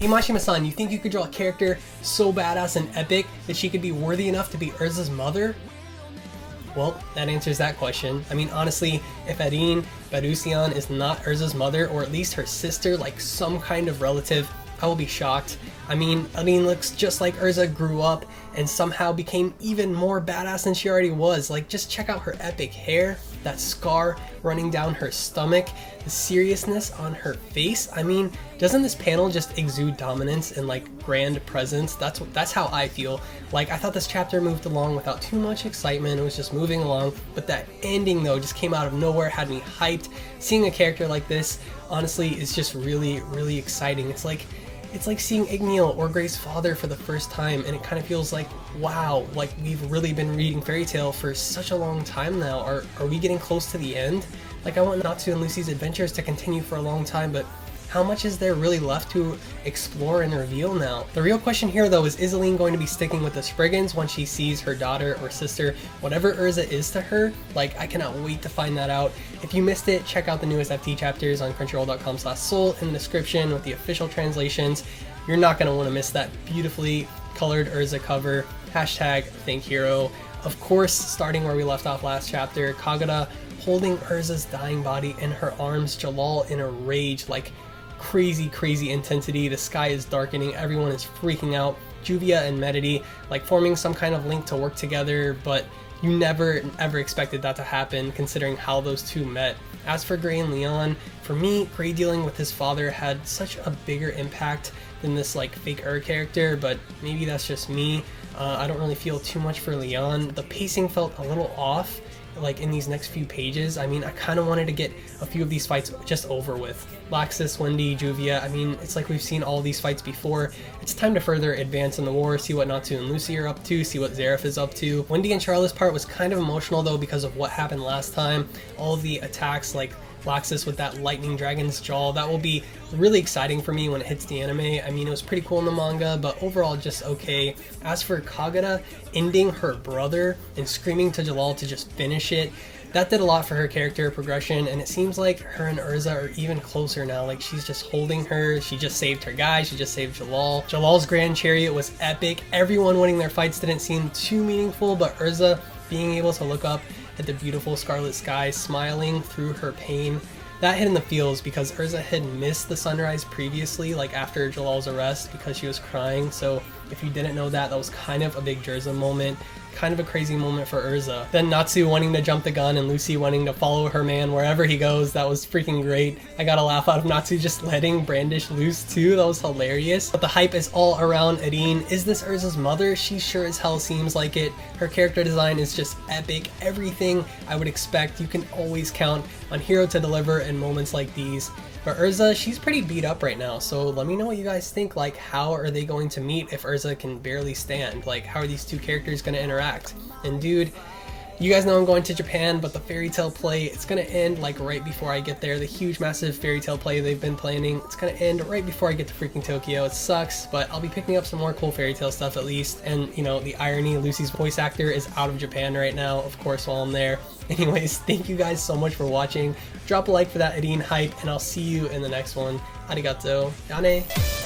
Hey Mashima-san, you think you could draw a character so badass and epic that she could be worthy enough to be ERZA'S mother? Well, that answers that question. I mean, honestly, if Erin Bediousian is not ERZA'S mother, or at least her sister, like some kind of relative, I will be shocked. I mean, Erin looks just like ERZA grew up and somehow became even more badass than she already was. Like, just check out her epic hair, that scar running down her stomach, the seriousness on her face. I mean, doesn't this panel just exude dominance and like grand presence? That's how I feel. Like, I thought this chapter moved along without too much excitement. It was just moving along, but that ending though just came out of nowhere, had me hyped. Seeing a character like this, honestly, is just really, really exciting. It's like seeing Igniel or Gray's father for the first time, and it kind of feels like, wow, like we've really been reading Fairy Tail for such a long time now. Are we getting close to the end? Like, I want Natsu and Lucy's adventures to continue for a long time, but how much is there really left to explore and reveal now? The real question here though is Aline going to be sticking with the Spriggans once she sees her daughter or sister, whatever ERZA is to her? Like, I cannot wait to find that out. If you missed it, check out the newest FT chapters on crunchyroll.com/soul in the description with the official translations. You're not going to want to miss that beautifully colored ERZA cover. #ThankHero. Of course, starting where we left off last chapter, Kagura holding ERZA's dying body in her arms, Jellal in a rage, like crazy intensity. The sky is darkening, everyone is freaking out. Juvia and Medity like forming some kind of link to work together, but you never ever expected that to happen considering how those two met. As for Gray and Leon, for me, Gray dealing with his father had such a bigger impact than this like fake character, but maybe that's just me. I don't really feel too much for Leon. The pacing felt a little off, like in these next few pages. I mean, I kind of wanted to get a few of these fights just over with. Laxus, Wendy, Juvia, I mean, it's like we've seen all these fights before. It's time to further advance in the war, see what Natsu and Lucy are up to, see what Zeref is up to. Wendy and Charlotte's part was kind of emotional though because of what happened last time. All of the attacks, like Laxus with that lightning dragon's jaw, that will be really exciting for me when it hits the anime. I mean, it was pretty cool in the manga, but overall just okay. As for Kagura ending her brother and screaming to Jellal to just finish it, that did a lot for her character progression, and it seems like her and ERZA are even closer now. Like, she's just holding her, she just saved her guy, she just saved Jellal. Jalal's Grand Chariot was epic. Everyone winning their fights didn't seem too meaningful, but ERZA being able to look up at the beautiful scarlet sky, smiling through her pain, that hit in the feels because ERZA had missed the sunrise previously, like after Jallal's arrest, because she was crying. So if you didn't know that, that was kind of a big Jerza moment, kind of a crazy moment for ERZA. Then Natsu wanting to jump the gun and Lucy wanting to follow her man wherever he goes, that was freaking great. I got a laugh out of Natsu just letting Brandish loose too, that was hilarious. But the hype is all around Erin. Is this ERZA's mother? She sure as hell seems like it. Her character design is just epic. Everything I would expect. You can always count on Hero to deliver in moments like these. But ERZA, she's pretty beat up right now, so let me know what you guys think. Like, how are they going to meet if ERZA can barely stand? Like, how are these two characters going to interact? And dude, you guys know I'm going to Japan, but the Fairy Tail play, it's going to end like right before I get there. The huge massive Fairy Tail play they've been planning, it's going to end right before I get to freaking Tokyo. It sucks, but I'll be picking up some more cool Fairy Tail stuff at least. And you know, the irony, Lucy's voice actor is out of Japan right now, of course, while I'm there. Anyways, thank you guys so much for watching. Drop a like for that Erin hype, and I'll see you in the next one. Arigato. Yane.